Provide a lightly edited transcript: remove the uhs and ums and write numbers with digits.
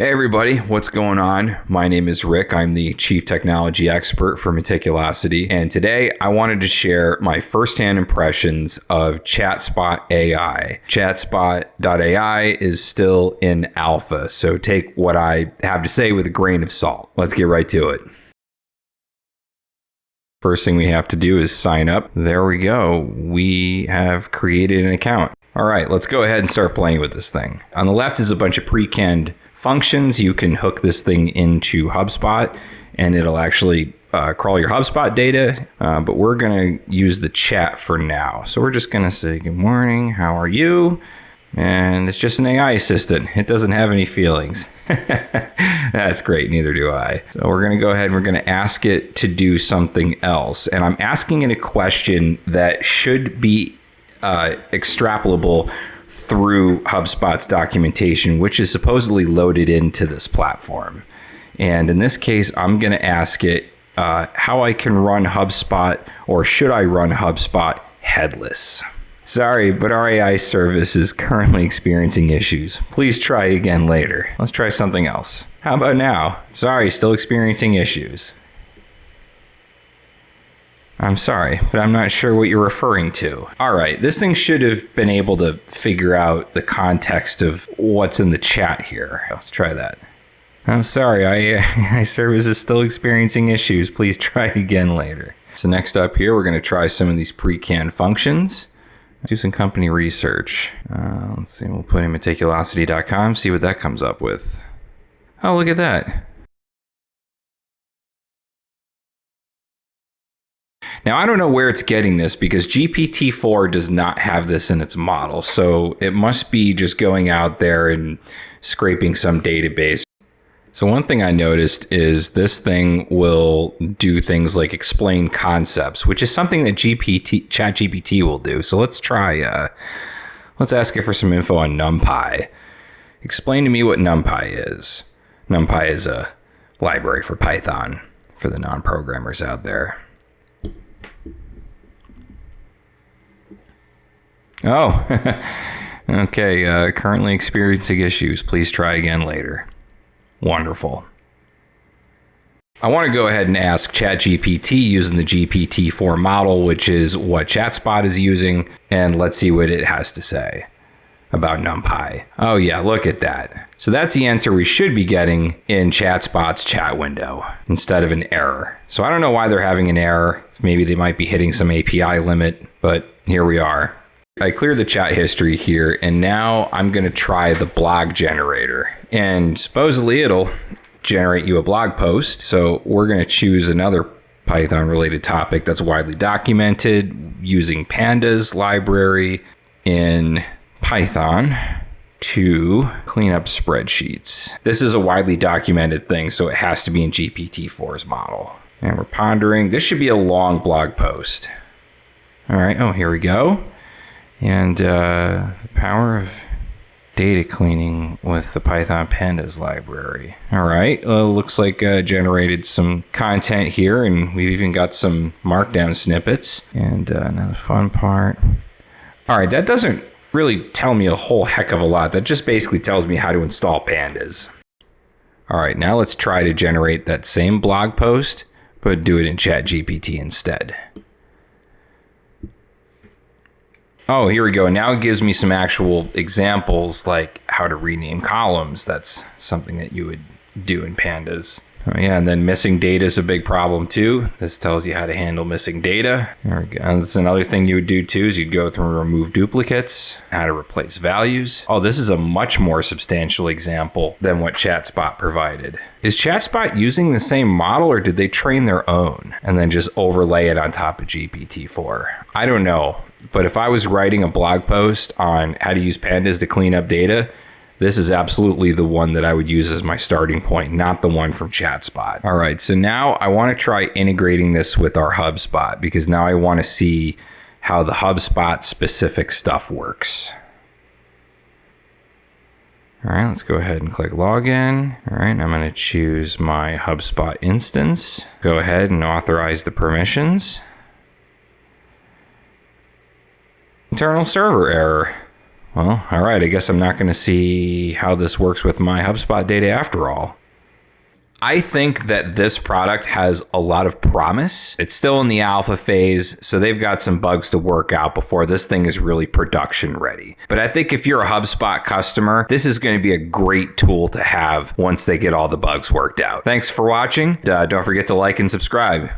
Hey everybody, what's going on? My name is Rick. I'm the Chief Technology Expert for Meticulosity, and today I wanted to share my firsthand impressions of ChatSpot AI. ChatSpot.ai is still in alpha, so take what I have to say with a grain of salt. Let's get right to it. First thing we have to do is sign up. There we go. We have created an account. All right, let's go ahead and start playing with this thing. On the left is a bunch of pre-canned functions. You can hook this thing into HubSpot and it'll actually crawl your HubSpot data, but we're going to use the chat for now. So we're just going to say, good morning, how are you? And it's just an AI assistant. It doesn't have any feelings. That's great, neither do I. So we're going to go ahead and we're going to ask it to do something else. And I'm asking it a question that should be extrapolable through HubSpot's documentation, which is supposedly loaded into this platform. And in this case, I'm going to ask it how I can run HubSpot, or should I run HubSpot headless? Sorry, but our AI service is currently experiencing issues. Please try again later. Let's try something else. How about now? Sorry, still experiencing issues. I'm sorry, but I'm not sure what you're referring to. All right, this thing should have been able to figure out the context of what's in the chat here. Let's try that. I'm sorry, AI service is still experiencing issues. Please try again later. So next up here, we're going to try some of these pre-canned functions. Do some company research. Let's see, we'll put in meticulosity.com, see what that comes up with. Oh, look at that. Now, I don't know where it's getting this because GPT-4 does not have this in its model. So it must be just going out there and scraping some database. So one thing I noticed is this thing will do things like explain concepts, which is something that ChatGPT will do. So let's try, let's ask it for some info on NumPy. Explain to me what NumPy is. NumPy is a library for Python for the non-programmers out there. Oh, okay. Currently experiencing issues. Please try again later. Wonderful. I want to go ahead and ask ChatGPT using the GPT-4 model, which is what ChatSpot is using, and let's see what it has to say about NumPy. Oh yeah, look at that. So that's the answer we should be getting in ChatSpot's chat window instead of an error. So I don't know why they're having an error. Maybe they might be hitting some API limit, but here we are. I cleared the chat history here, and now I'm going to try the blog generator. And supposedly it'll generate you a blog post. So we're going to choose another Python-related topic that's widely documented using Pandas library in Python to clean up spreadsheets. This is a widely documented thing, so it has to be in GPT-4's model. And we're pondering. This should be a long blog post. All right. Oh, here we go. And the power of data cleaning with the Python Pandas library. All right, looks like generated some content here, and we've even got some markdown snippets. And now the fun part. All right, that doesn't really tell me a whole heck of a lot. That just basically tells me how to install Pandas. All right, now let's try to generate that same blog post, but do it in ChatGPT instead. Oh, here we go. Now it gives me some actual examples, like how to rename columns. That's something that you would do in Pandas. Oh, yeah, and then missing data is a big problem too. This tells you how to handle missing data. There we go. And that's another thing you would do too, is you'd go through and remove duplicates, how to replace values. Oh, this is a much more substantial example than what ChatSpot provided. Is ChatSpot using the same model, or did they train their own and then just overlay it on top of GPT-4? I don't know. But if I was writing a blog post on how to use Pandas to clean up data, this is absolutely the one that I would use as my starting point, not the one from ChatSpot. All right, so now I want to try integrating this with our HubSpot, because now I want to see how the HubSpot specific stuff works. All right, let's go ahead and click login. All right, I'm going to choose my HubSpot instance. Go ahead and authorize the permissions. Internal server error. Well, all right. I guess I'm not going to see how this works with my HubSpot data after all. I think that this product has a lot of promise. It's still in the alpha phase, so they've got some bugs to work out before this thing is really production ready. But I think if you're a HubSpot customer, this is going to be a great tool to have once they get all the bugs worked out. Thanks for watching. Don't forget to like and subscribe.